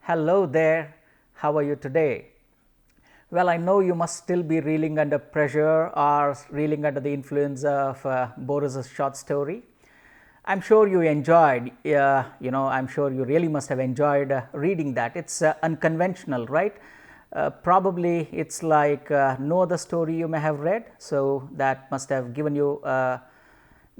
Hello there, how are you today? Well, I know you must still be reeling under pressure or reeling under the influence of Boris's short story. I'm sure you enjoyed, I'm sure you really must have enjoyed reading that. It's unconventional, right? Probably it's like no other story you may have read, so that must have given you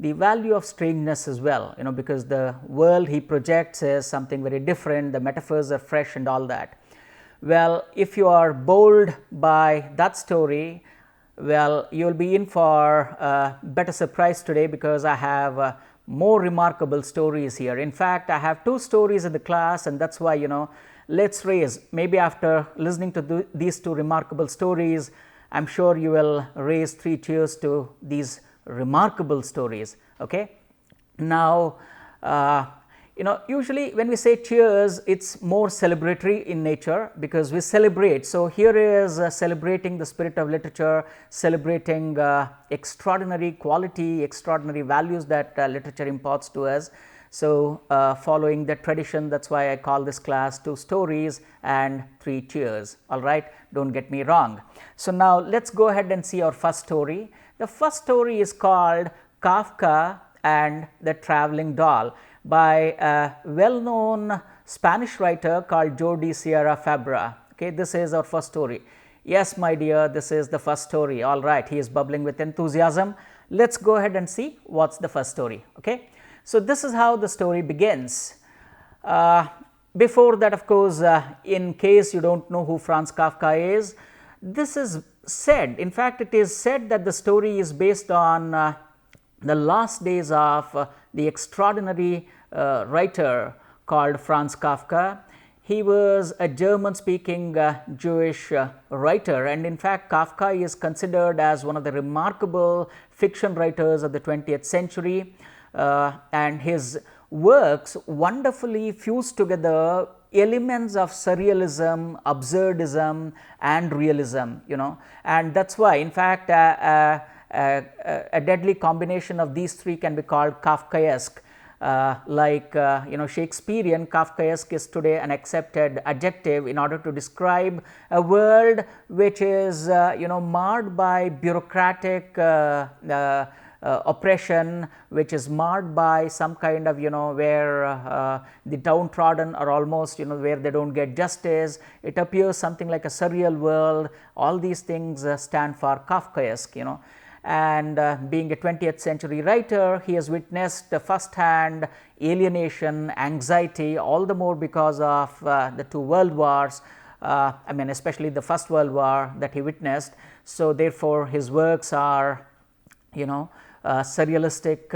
the value of strangeness as well, because the world he projects is something very different, the metaphors are fresh and all that. Well, if you are bowled by that story, well, you will be in for a better surprise today, because I have more remarkable stories here. In fact, I have two stories in the class, and that's why, let's raise, maybe after listening to these two remarkable stories, I'm sure you will raise 3 cheers to these remarkable stories. Okay. Now, usually when we say cheers, it's more celebratory in nature, because we celebrate. So here is celebrating the spirit of literature, celebrating extraordinary quality, extraordinary values that literature imparts to us. So following the tradition, that's why I call this class 2 stories and 3 cheers. All right, don't get me wrong. So now let's go ahead and see our first story. The first story is called Kafka and the Traveling Doll, by a well-known Spanish writer called Jordi Sierra Fabra. Okay, this is our first story. Yes, my dear, this is the first story. All right, he is bubbling with enthusiasm. Let's go ahead and see what's the first story. Okay, so this is how the story begins. Before that, of course, in case you don't know who Franz Kafka is, this is said, in fact, it is said that the story is based on the last days of the extraordinary writer called Franz Kafka. He was a German speaking Jewish writer, and in fact Kafka is considered as one of the remarkable fiction writers of the 20th century, and his works wonderfully fuse together elements of surrealism, absurdism and realism, and that's why in fact a deadly combination of these three can be called Kafkaesque. Shakespearean, Kafkaesque is today an accepted adjective in order to describe a world which is marred by bureaucratic oppression, which is marred by some kind of where the downtrodden are almost where they don't get justice. It appears something like a surreal world. All these things stand for Kafkaesque, and being a 20th century writer, he has witnessed first-hand alienation, anxiety, all the more because of the 2 world wars, especially the First World War that he witnessed. So therefore his works are surrealistic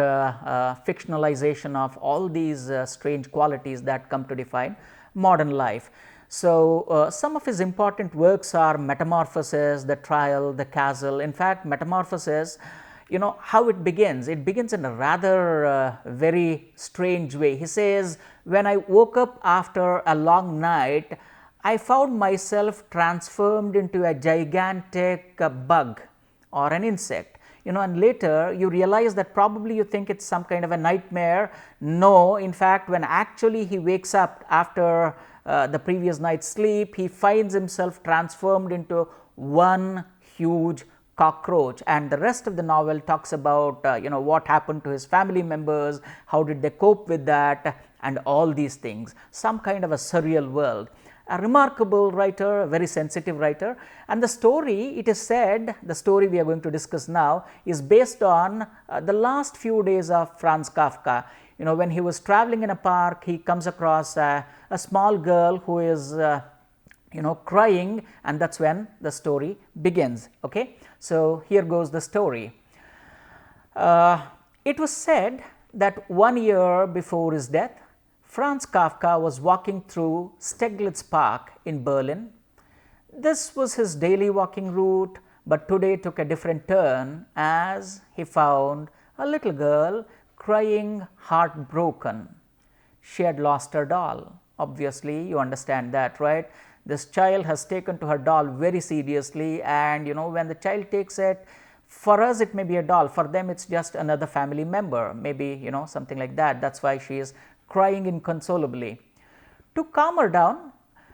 fictionalization of all these strange qualities that come to define modern life. So some of his important works are Metamorphosis, The Trial, The Castle. In fact, Metamorphosis, how it begins in a rather very strange way. He says, when I woke up after a long night, I found myself transformed into a gigantic bug or an insect. And later you realize that probably you think it's some kind of a nightmare. No, in fact, when actually he wakes up after the previous night's sleep, he finds himself transformed into one huge cockroach, and the rest of the novel talks about what happened to his family members, how did they cope with that, and all these things. Some kind of a surreal world. A remarkable writer, a very sensitive writer, and the story, it is said, the story we are going to discuss now is based on the last few days of Franz Kafka. When he was traveling in a park, he comes across a small girl who is crying, and that's when the story begins. Okay, so here goes the story. It was said that 1 year before his death, Franz Kafka was walking through Steglitz Park in Berlin. This was his daily walking route, but today took a different turn as he found a little girl crying heartbroken. She had lost her doll. Obviously, you understand that, right? This child has taken to her doll very seriously, and when the child takes it, for us it may be a doll, for them it's just another family member, maybe something like that. That's why she is crying inconsolably. To calm her down,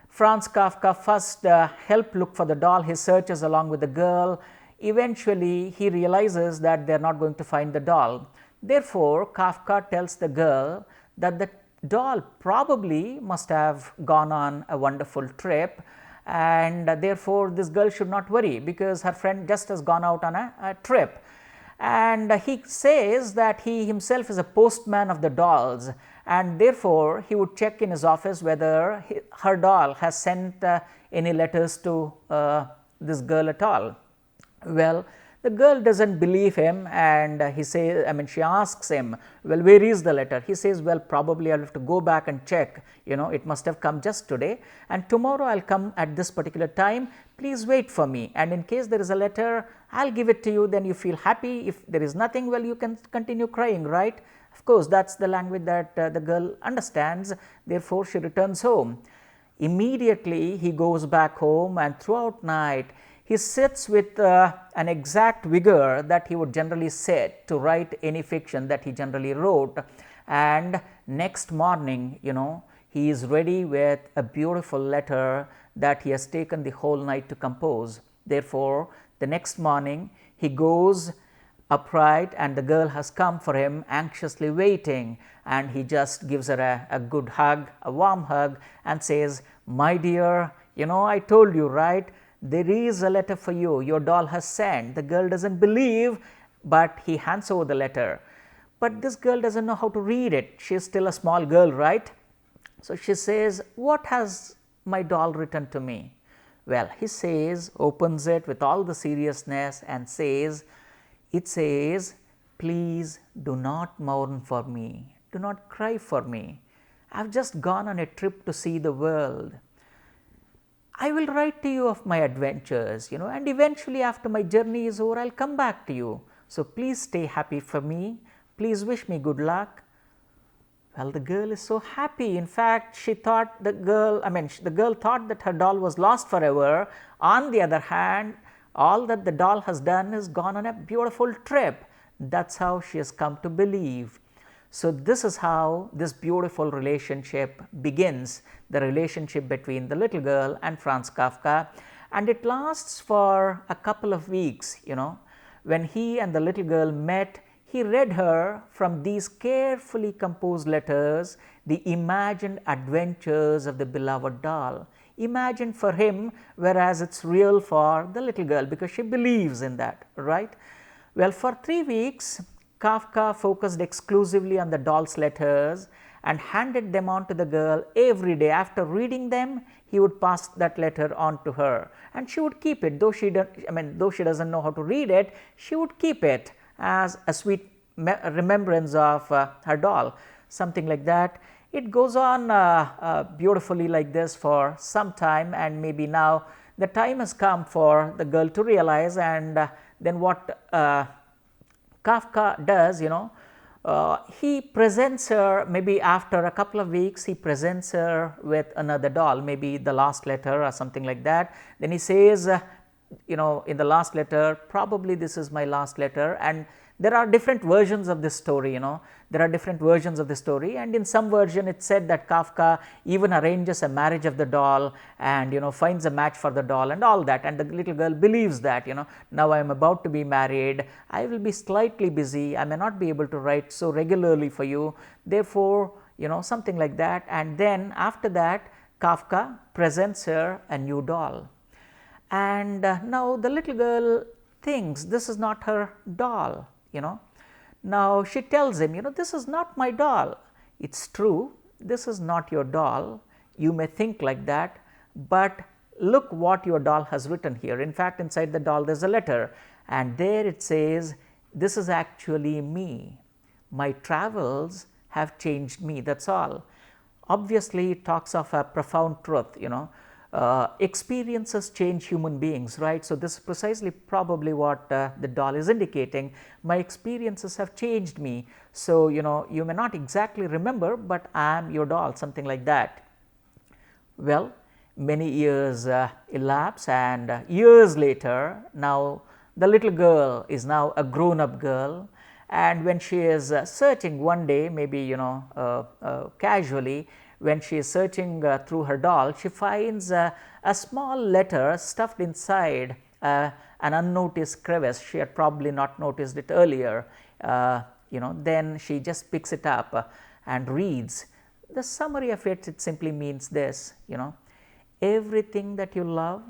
Franz Kafka first help look for the doll. He searches along with the girl. Eventually, he realizes that they are not going to find the doll. Therefore, Kafka tells the girl that the doll probably must have gone on a wonderful trip, and therefore, this girl should not worry because her friend just has gone out on a trip. And he says that he himself is a postman of the dolls, and therefore, he would check in his office whether her doll has sent any letters to this girl at all. Well, the girl doesn't believe him, and he says, she asks him, well, where is the letter? He says, well, probably I'll have to go back and check, it must have come just today, and tomorrow I'll come at this particular time, please wait for me, and in case there is a letter, I'll give it to you, then you feel happy. If there is nothing, well, you can continue crying, right? Of course, that's the language that the girl understands, therefore, she returns home. Immediately, he goes back home, and throughout night, he sits with an exact vigor that he would generally set to write any fiction that he generally wrote, and next morning, he is ready with a beautiful letter that he has taken the whole night to compose. Therefore, the next morning, he goes upright, and the girl has come for him, anxiously waiting, and he just gives her a good hug, a warm hug, and says, my dear, I told you, right? There is a letter for you, your doll has sent. The girl doesn't believe, but he hands over the letter. But this girl doesn't know how to read it. She is still a small girl, right? So she says, what has my doll written to me? Well, he says, opens it with all the seriousness and says, it says, please do not mourn for me, do not cry for me. I have just gone on a trip to see the world. I will write to you of my adventures, and eventually after my journey is over, I'll come back to you. So please stay happy for me. Please wish me good luck. Well, the girl is so happy. In fact, she thought the girl thought that her doll was lost forever. On the other hand, all that the doll has done is gone on a beautiful trip. That's how she has come to believe. So this is how this beautiful relationship begins, the relationship between the little girl and Franz Kafka, and it lasts for a couple of weeks. When he and the little girl met, he read her from these carefully composed letters the imagined adventures of the beloved doll, imagined for him, whereas it's real for the little girl because she believes in that, right? Well, for 3 weeks, Kafka focused exclusively on the doll's letters and handed them on to the girl every day. After reading them, he would pass that letter on to her, and she would keep it. Though she doesn't know how to read it, she would keep it as a sweet remembrance of her doll, something like that. It goes on beautifully like this for some time, and maybe now the time has come for the girl to realize, and then what Kafka does, he presents her, maybe after a couple of weeks, he presents her with another doll, maybe the last letter or something like that. Then he says, in the last letter, probably this is my last letter, and there are different versions of this story, there are different versions of the story, and in some version it said that Kafka even arranges a marriage of the doll and finds a match for the doll and all that, and the little girl believes that, now I am about to be married, I will be slightly busy, I may not be able to write so regularly for you, therefore, something like that, and then after that Kafka presents her a new doll, and now the little girl thinks this is not her doll. Now she tells him, this is not my doll. It's true, this is not your doll. You may think like that, but look what your doll has written here. In fact, inside the doll there's a letter, and there it says, this is actually me. My travels have changed me, that's all. Obviously, it talks of a profound truth, experiences change human beings, right? So this is precisely probably what the doll is indicating. My experiences have changed me. So, you may not exactly remember, but I am your doll, something like that. Well, many years elapse, and years later, now the little girl is now a grown-up girl, and when she is searching one day, maybe casually, when she is searching through her doll, she finds a small letter stuffed inside an unnoticed crevice. She had probably not noticed it earlier. Then she just picks it up and reads. The summary of it simply means this, everything that you love,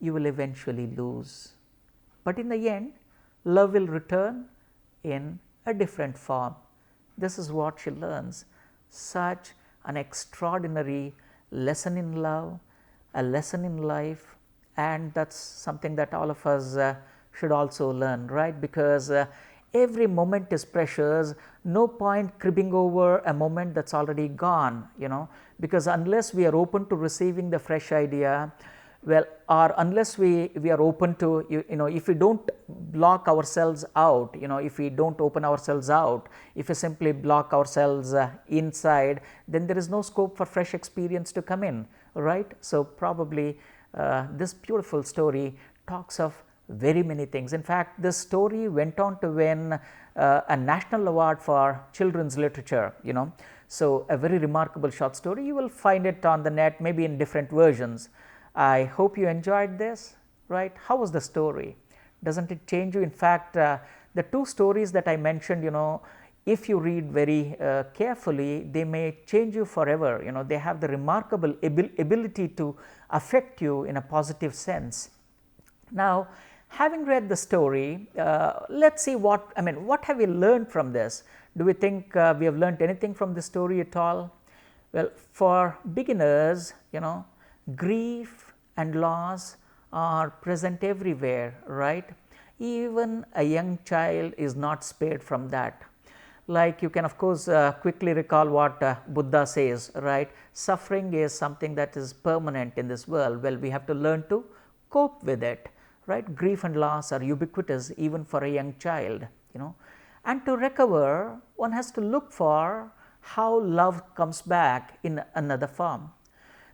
you will eventually lose. But in the end, love will return in a different form. This is what she learns. Such an extraordinary lesson in love, a lesson in life, and that's something that all of us should also learn, right? Because every moment is precious. No point cribbing over a moment that's already gone, because unless we are open to receiving the fresh idea, or unless we are open to, if we don't block ourselves out, if we don't open ourselves out, if we simply block ourselves inside, then there is no scope for fresh experience to come in, right? So probably this beautiful story talks of very many things. In fact, this story went on to win a national award for children's literature, So a very remarkable short story. You will find it on the net, maybe in different versions. I hope you enjoyed this, right? How was the story? Doesn't it change you? In fact, the two stories that I mentioned, if you read very carefully, they may change you forever. They have the remarkable ability to affect you in a positive sense. Now, having read the story, let's see what have we learned from this? Do we think we have learned anything from the story at all? Well, for beginners, grief and loss are present everywhere, right? Even a young child is not spared from that. Like you can of course quickly recall what Buddha says, right? Suffering is something that is permanent in this world. Well, we have to learn to cope with it, right? Grief and loss are ubiquitous even for a young child, And to recover, one has to look for how love comes back in another form.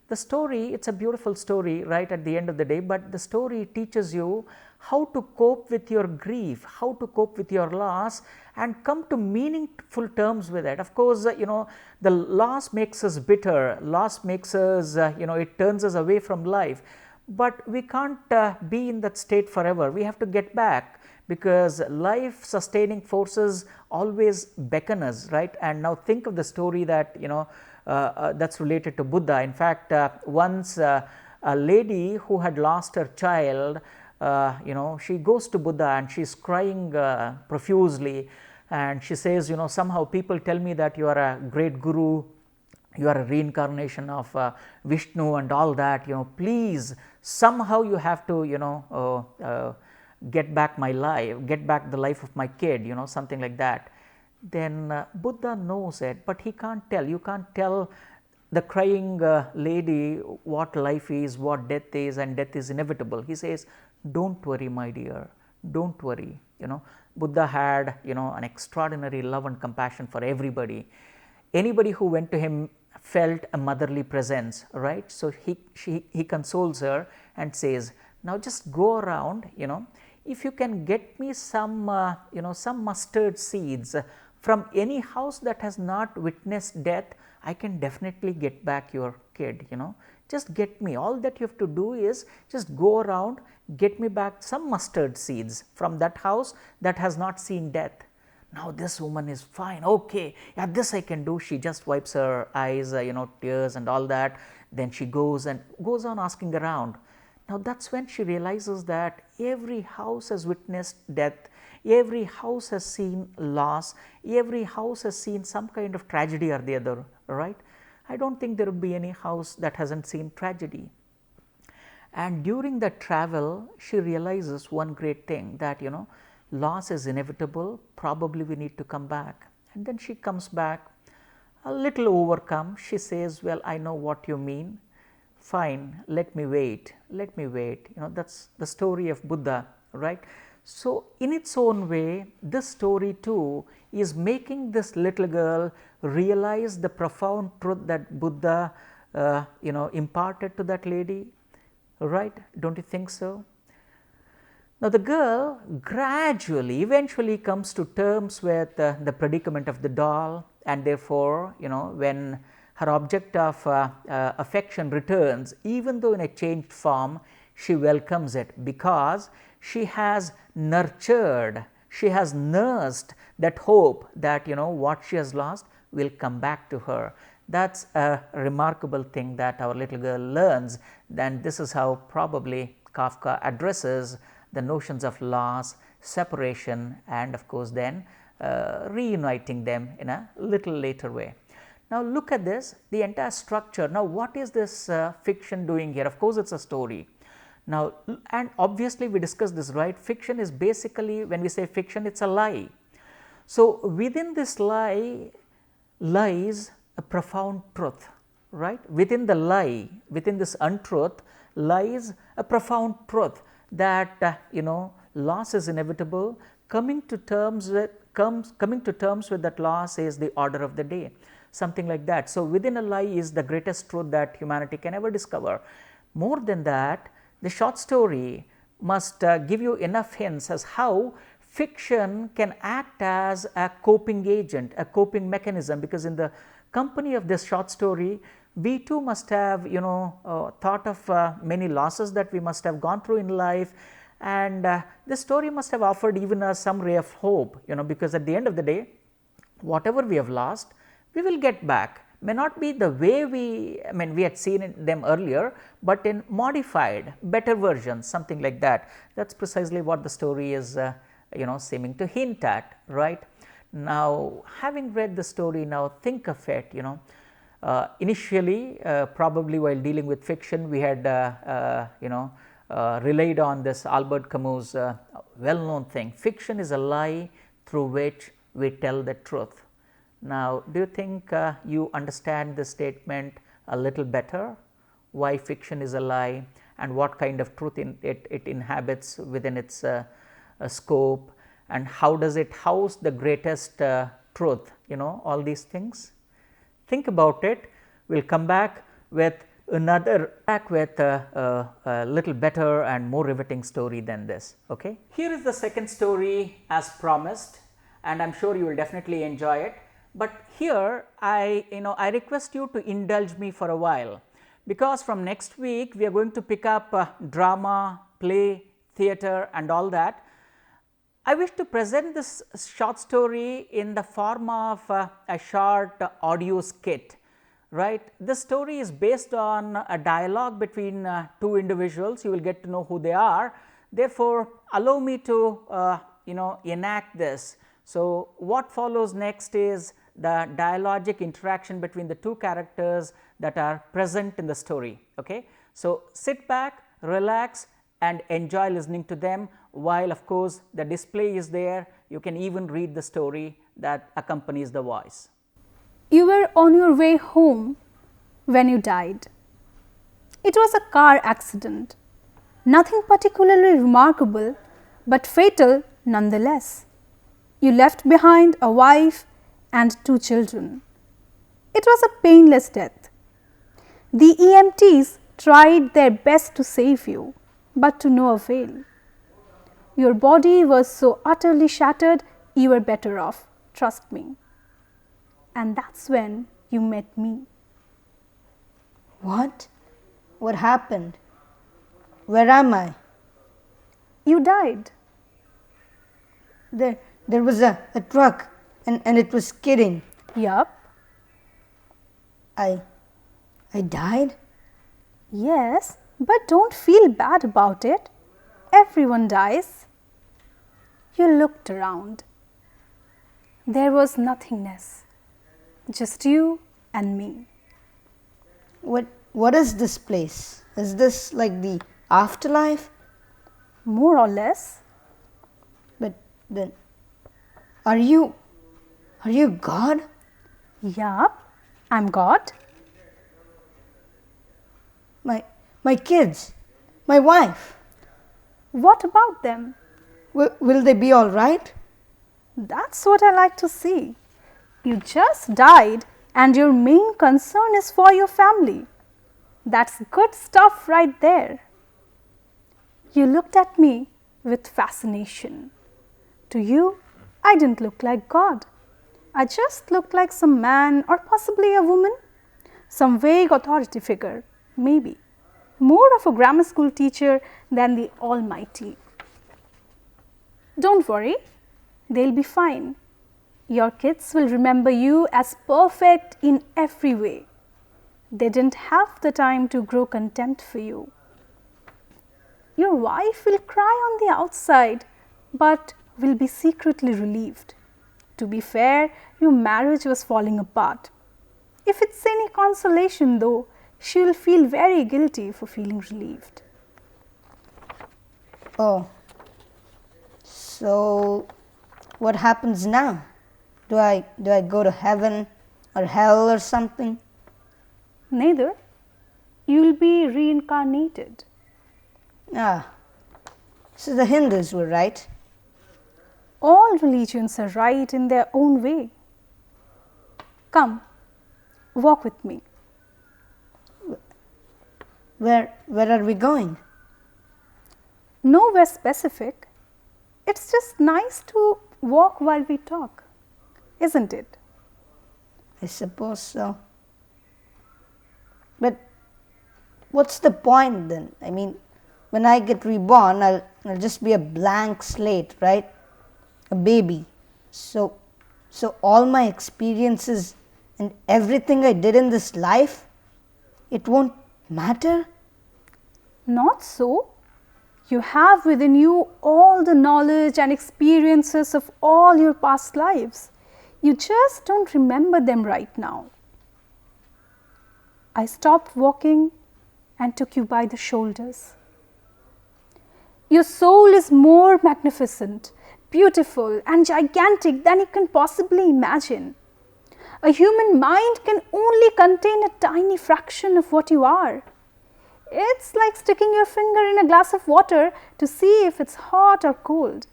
The story, it's a beautiful story right at the end of the day, but the story teaches you how to cope with your grief, how to cope with your loss and come to meaningful terms with it. Of course, the loss makes us bitter, loss makes us, it turns us away from life, but we can't be in that state forever. We have to get back, because life sustaining forces always beckon us, right? And now think of the story that, that's related to Buddha. In fact, once a lady who had lost her child, she goes to Buddha and she's crying profusely, and she says, somehow people tell me that you are a great guru, you are a reincarnation of Vishnu and all that, please, somehow you have to, get back my life, get back the life of my kid, something like that. Then Buddha knows it, but he can't tell. You can't tell the crying lady what life is, what death is, and death is inevitable. He says, don't worry, my dear, don't worry. Buddha had, an extraordinary love and compassion for everybody. Anybody who went to him felt a motherly presence, right? So he consoles her and says, now just go around, if you can get me some, some mustard seeds from any house that has not witnessed death, I can definitely get back your kid, just get me. All that you have to do is just go around, get me back some mustard seeds from that house that has not seen death. Now this woman is fine, okay, yeah, this I can do. She just wipes her eyes, tears and all that. Then she goes on asking around. Now that's when she realizes that every house has witnessed death, every house has seen loss, every house has seen some kind of tragedy or the other, right? I don't think there would be any house that hasn't seen tragedy. And during that travel, she realizes one great thing, that loss is inevitable, probably we need to come back. And then she comes back a little overcome. She says, well, I know what you mean. Fine, let me wait. That's the story of Buddha, right? So in its own way, this story too is making this little girl realize the profound truth that Buddha, imparted to that lady, right? Don't you think so? Now the girl gradually, eventually comes to terms with the predicament of the doll, and therefore, when her object of affection returns, even though in a changed form, she welcomes it because she has nurtured, she has nursed that hope that what she has lost will come back to her. That's a remarkable thing that our little girl learns. Then this is how probably Kafka addresses the notions of loss, separation, and of course then reuniting them in a little later way. Now look at this, the entire structure. Now what is this fiction doing here? Of course it's a story. Now, and obviously we discussed this, right? Fiction is basically, when we say fiction, it's a lie. So within this lie lies a profound truth, right? Within the lie, within this untruth lies a profound truth that loss is inevitable. Coming to terms with that loss is the order of the day, something like that. So within a lie is the greatest truth that humanity can ever discover. More than that, the short story must give you enough hints as how fiction can act as a coping agent, a coping mechanism, because in the company of this short story, we too must have thought of many losses that we must have gone through in life, and this story must have offered even us some ray of hope, because at the end of the day, whatever we have lost, we will get back. May not be the way we had seen them earlier, but in modified, better versions, something like that. That's precisely what the story is, seeming to hint at, right? Now, having read the story, now think of it, initially, probably while dealing with fiction, we had, relied on this Albert Camus' well-known thing. Fiction is a lie through which we tell the truth. Now, do you think you understand the statement a little better? Why fiction is a lie and what kind of truth it inhabits within its scope, and how does it house the greatest truth, all these things? Think about it. We will come back with a little better and more riveting story than this. Okay. Here is the second story as promised, and I am sure you will definitely enjoy it. But here I request you to indulge me for a while, because from next week we are going to pick up drama, play, theatre and all that. I wish to present this short story in the form of a short audio skit, right. This story is based on a dialogue between two individuals. You will get to know who they are. Therefore, allow me to enact this. So, what follows next is the dialogic interaction between the two characters that are present in the story. Okay. So, sit back, relax and enjoy listening to them, while of course the display is there. You can even read the story that accompanies the voice. You were on your way home when you died. It was a car accident, nothing particularly remarkable, but fatal nonetheless. You left behind a wife and 2 children. It was a painless death. The EMTs tried their best to save you, but to no avail. Your body was so utterly shattered, you were better off, trust me. And that's when you met me. What? What happened? Where am I? You died. There was a truck and it was skidding. Yup. I died? Yes, but don't feel bad about it. Everyone dies. You looked around. There was nothingness, just you and me. What is this place? Is this like the afterlife? More or less. But then, are you God? Yup, I'm God. My kids, my wife. What about them? Will they be all right? That's what I like to see. You just died and your main concern is for your family. That's good stuff right there. You looked at me with fascination. To you, I didn't look like God. I just looked like some man or possibly a woman some vague authority figure, maybe, more of a grammar school teacher than the Almighty. Don't worry, they'll be fine. Your kids will remember you as perfect in every way. They didn't have the time to grow contempt for you. Your wife will cry on the outside, but will be secretly relieved. To be fair, your marriage was falling apart. If it's any consolation though, she will feel very guilty for feeling relieved. Oh, so what happens now? Do I go to heaven or hell or something? Neither. You will be reincarnated. Ah, so the Hindus were right. All religions are right in their own way. Come, walk with me. Where are we going? Nowhere specific. It's just nice to walk while we talk, isn't it? I suppose so. But what's the point then? I mean, when I get reborn, I'll just be a blank slate, right? A baby. So all my experiences and everything I did in this life, it won't matter? Not so. You have within you all the knowledge and experiences of all your past lives. You just don't remember them right now. I stopped walking and took you by the shoulders. Your soul is more magnificent, beautiful and gigantic than you can possibly imagine. A human mind can only contain a tiny fraction of what you are. It's like sticking your finger in a glass of water to see if it's hot or cold.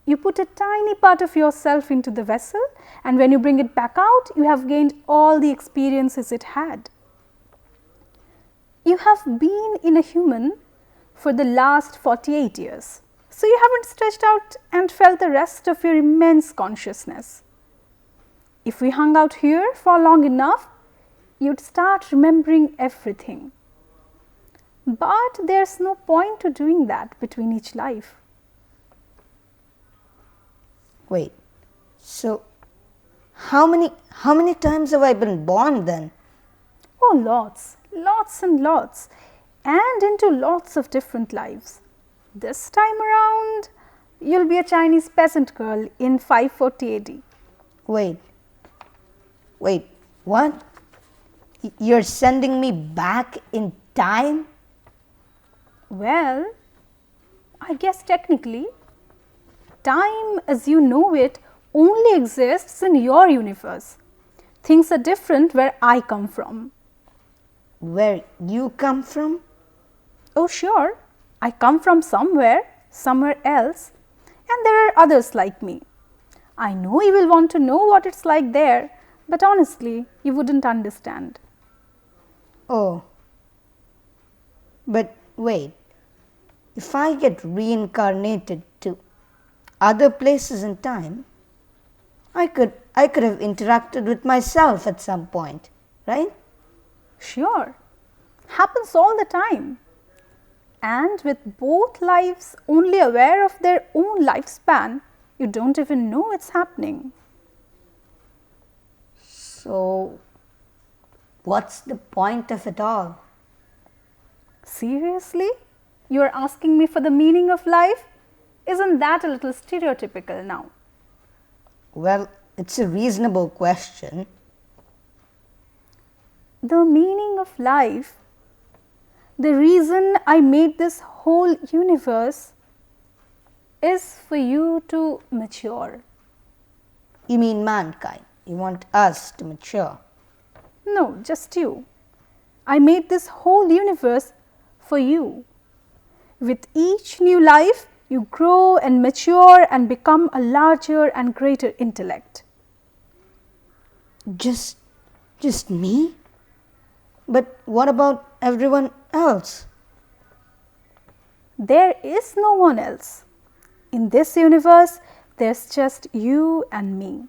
You put a tiny part of yourself into the vessel, and when you bring it back out, you have gained all the experiences it had. You have been in a human for the last 48 years, so you haven't stretched out and felt the rest of your immense consciousness. If we hung out here for long enough, you'd start remembering everything. But there's no point to doing that between each life. Wait, so how many times have I been born then? Oh, lots and lots, and into lots of different lives. This time around, you'll be a Chinese peasant girl in 540 AD. Wait, what? You're sending me back in time? Well, I guess technically, time as you know it only exists in your universe. Things are different where I come from. Where you come from? Oh sure, I come from somewhere else, and there are others like me. I know you will want to know what it's like there, but honestly, you wouldn't understand. Oh, but wait, if I get reincarnated to other places in time, I could have interacted with myself at some point, right? Sure, happens all the time. And with both lives only aware of their own lifespan, you don't even know it's happening. So, what's the point of it all? Seriously? You are asking me for the meaning of life? Isn't that a little stereotypical now? Well, it's a reasonable question. The meaning of life, the reason I made this whole universe is for you to mature. You mean mankind? You want us to mature? No, just you. I made this whole universe for you. With each new life, you grow and mature and become a larger and greater intellect. Just me? But what about everyone else? There is no one else. In this universe, there's just you and me.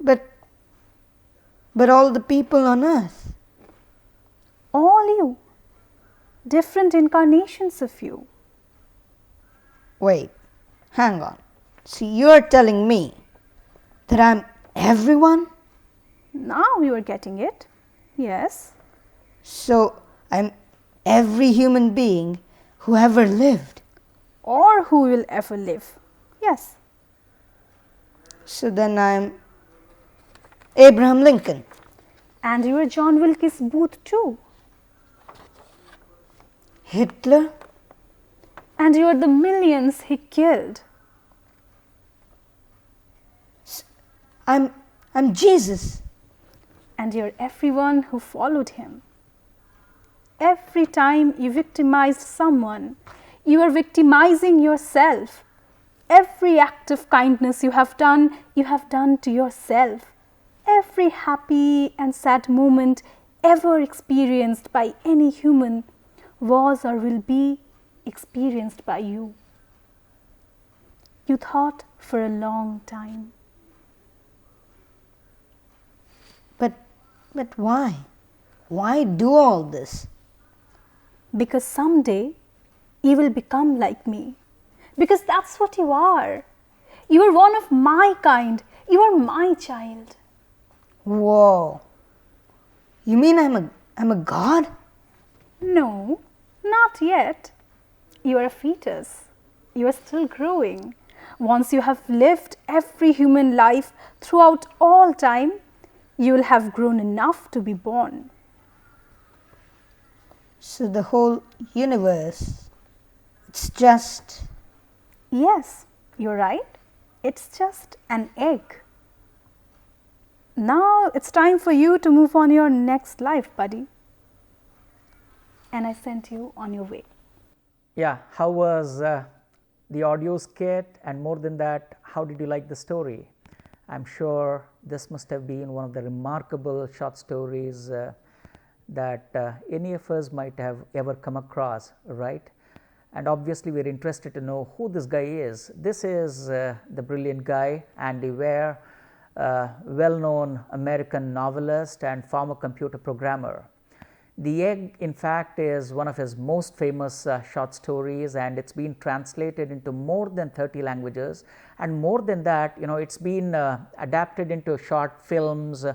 But But all the people on earth. All you. Different incarnations of you. Wait, hang on. See, you're telling me that I'm everyone? Now you are getting it. Yes. So I'm every human being who ever lived. Or who will ever live. Yes. So then I'm Abraham Lincoln. And you are John Wilkes Booth too. Hitler? And you are the millions he killed. I'm Jesus. And you are everyone who followed him. Every time you victimized someone, you are victimizing yourself. Every act of kindness you have done to yourself. Every happy and sad moment ever experienced by any human was or will be experienced by you. You thought for a long time. But why? Why do all this? Because someday you will become like me. Because that's what you are. You are one of my kind. You are my child. Whoa. You mean I'm a god? No, not yet. You are a fetus. You are still growing. Once you have lived every human life throughout all time, you will have grown enough to be born. So the whole universe, it's just... Yes, you're right. It's just an egg. Now it's time for you to move on your next life, buddy. And I sent you on your way. Yeah, how was the audio skit, and more than that, how did you like the story? I'm sure this must have been one of the remarkable short stories that any of us might have ever come across, right? And obviously we're interested to know who this guy is. This is the brilliant guy, Andy Weir, well-known American novelist and former computer programmer. The Egg, in fact, is one of his most famous short stories, and it's been translated into more than 30 languages, and more than that, it's been adapted into short films,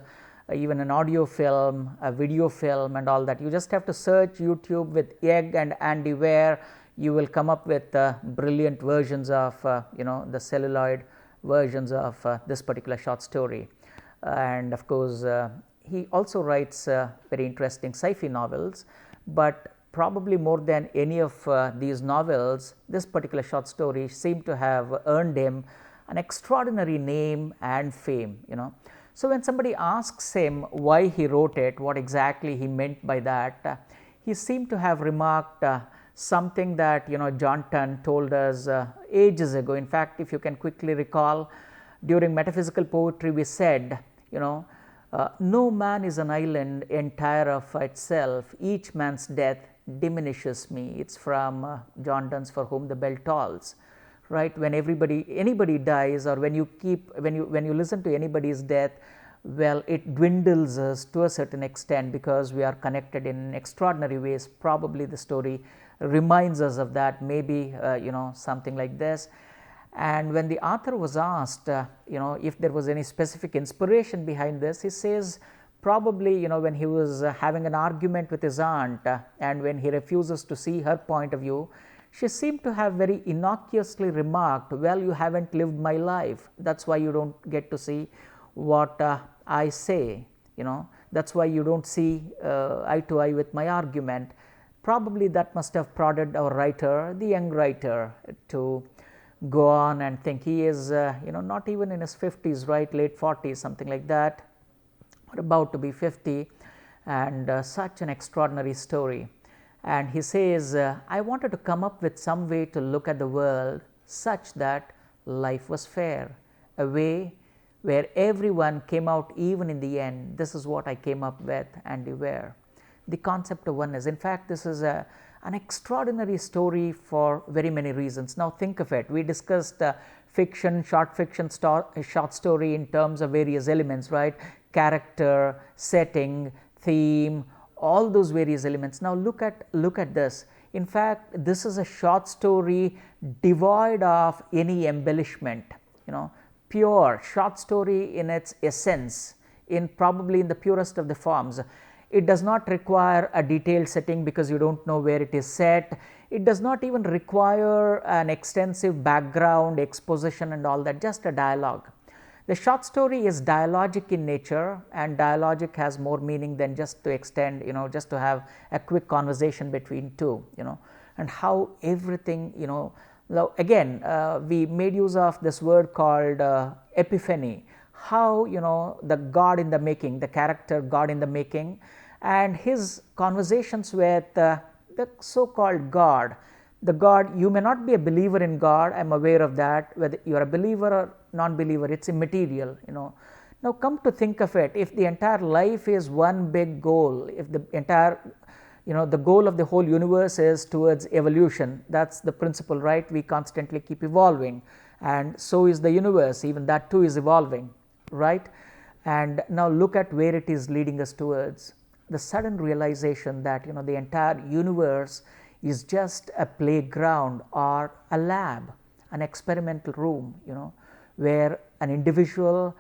even an audio film, a video film, and all that. You just have to search YouTube with Egg and Andy Weir. You will come up with brilliant versions of the celluloid versions of this particular short story. And of course, he also writes very interesting sci-fi novels, but probably more than any of these novels, this particular short story seemed to have earned him an extraordinary name and fame. So when somebody asks him why he wrote it, what exactly he meant by that, he seemed to have remarked something that John Donne told us ages ago. In fact, if you can quickly recall, during metaphysical poetry we said, no man is an island entire of itself, each man's death diminishes me. It's from John Donne's For Whom the Bell Tolls, right? When anybody dies, or when you listen to anybody's death, well, it dwindles us to a certain extent because we are connected in extraordinary ways. Probably the story reminds us of that, maybe something like this. And when the author was asked if there was any specific inspiration behind this, he says probably when he was having an argument with his aunt, and when he refuses to see her point of view, she seemed to have very innocuously remarked, well, you haven't lived my life, that's why you don't get to see what I say, that's why you don't see eye to eye with my argument. Probably that must have prodded our writer, the young writer, to go on and think. He is not even in his 50s, right, late 40s, something like that, or about to be 50, and such an extraordinary story. And he says, I wanted to come up with some way to look at the world such that life was fair, a way where everyone came out even in the end. This is what I came up with, Andy Weir. The concept of oneness. In fact, this is an extraordinary story for very many reasons. Now think of it. We discussed fiction, short fiction, short story in terms of various elements, right? character, setting, theme, all those various elements. Now look at this. In fact, this is a short story devoid of any embellishment, pure short story in its essence, probably in the purest of the forms. It does not require a detailed setting because you don't know where it is set. It does not even require an extensive background, exposition and all that, just a dialogue. The short story is dialogic in nature, and dialogic has more meaning than just to extend, just to have a quick conversation between two, and how everything, now again we made use of this word called epiphany, how the God in the making, the character God in the making, and his conversations with the so called God. The God, you may not be a believer in God, I am aware of that, whether you are a believer or non-believer, it is immaterial, Now come to think of it, if the entire life is one big goal, if the entire, the goal of the whole universe is towards evolution, that is the principle, right? We constantly keep evolving, and so is the universe, even that too is evolving, right? And now look at where it is leading us towards. The sudden realization that the entire universe is just a playground or a lab, an experimental room, where an individual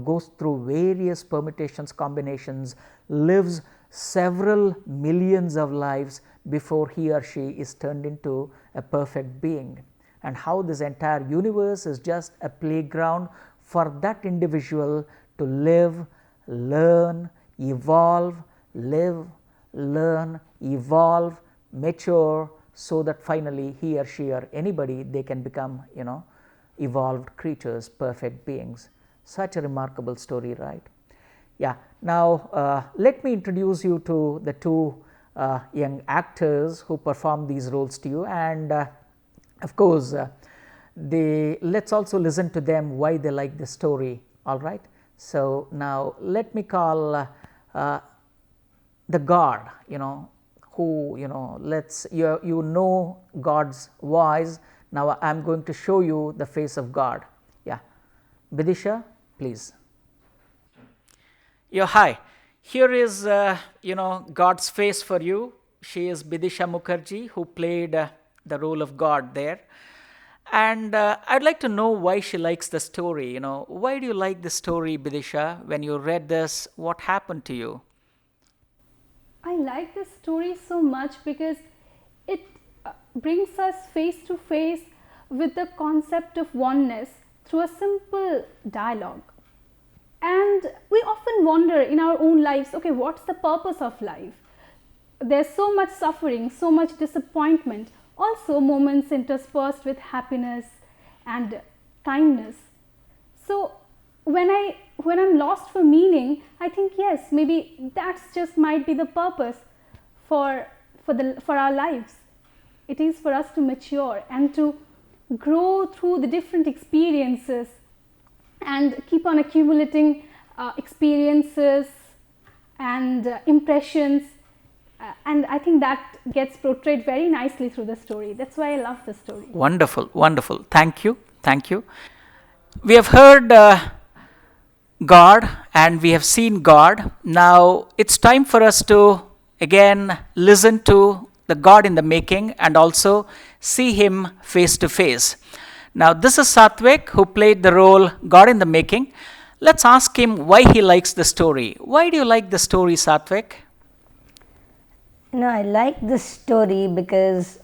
goes through various permutations, combinations, lives several millions of lives before he or she is turned into a perfect being, and how this entire universe is just a playground for that individual to live, learn, evolve, live, learn, evolve, mature, so that finally he or she or anybody, they can become evolved creatures, perfect beings. Such a remarkable story, right? Yeah. Now let me introduce you to the two young actors who perform these roles to you, and of course let's also listen to them why they like the story. All right. So now let me call the God, who you know God's voice. Now I am going to show you the face of God. Yeah, Bidisha, please. Yeah, hi. Here is God's face for you. She is Bidisha Mukherjee, who played the role of God there. And I'd like to know why she likes the story. Why do you like the story, Bidisha? When you read this, what happened to you? I like this story so much because it brings us face to face with the concept of oneness through a simple dialogue. And we often wonder in our own lives, okay, what's the purpose of life? There's so much suffering, so much disappointment, also moments interspersed with happiness and kindness. So when I'm lost for meaning, I think yes, maybe that's just might be the purpose for our lives. It is for us to mature and to grow through the different experiences and keep on accumulating experiences and impressions, and I think that gets portrayed very nicely through the story. That's why I love the story. Wonderful, wonderful. Thank you, thank you. We have heard God and we have seen God. Now it's time for us to again listen to the God in the making and also see him face to face. Now this is Satvik, who played the role God in the making. Let's ask him why he likes the story. Why do you like the story, Satvik? I like this story because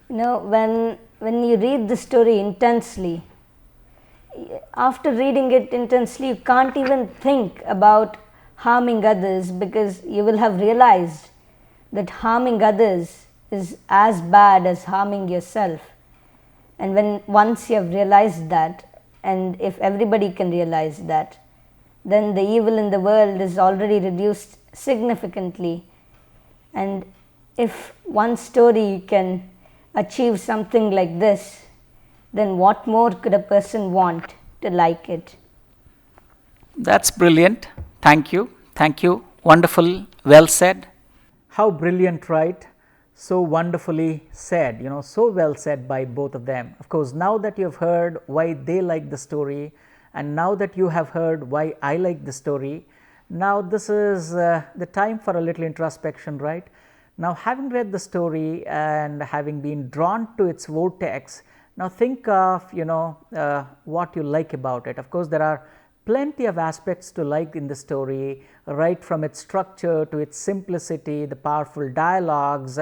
when you read the story intensely, after reading it intensely, you can't even think about harming others, because you will have realized that harming others is as bad as harming yourself. And once you have realized that, and if everybody can realize that, then the evil in the world is already reduced significantly. And if one story can achieve something like this, then what more could a person want to like it? That's brilliant. Thank you. Thank you. Wonderful. Well said. How brilliant, right? So wonderfully said, so well said by both of them. Of course, now that you have heard why they like the story, and now that you have heard why I like the story, Now, this is the time for a little introspection, right? Now, having read the story and having been drawn to its vortex, now think of what you like about it. Of course, there are plenty of aspects to like in the story, right from its structure to its simplicity, the powerful dialogues,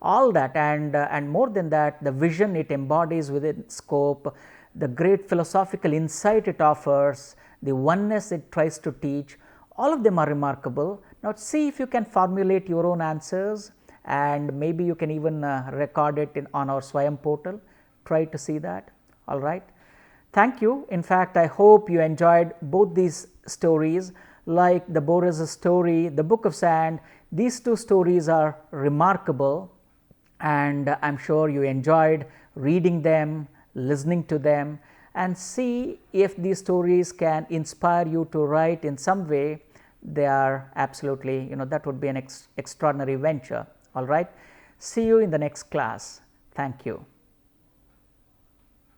all that, and more than that, the vision it embodies within scope, the great philosophical insight it offers, the oneness it tries to teach. All of them are remarkable. Now, see if you can formulate your own answers, and maybe you can even record it on our Swayam portal. Try to see that. All right. Thank you. In fact, I hope you enjoyed both these stories, like the Boris story, the Book of Sand. These two stories are remarkable, and I am sure you enjoyed reading them, listening to them, and see if these stories can inspire you to write in some way. They are absolutely, that would be an extraordinary venture. All right. See you in the next class. Thank you.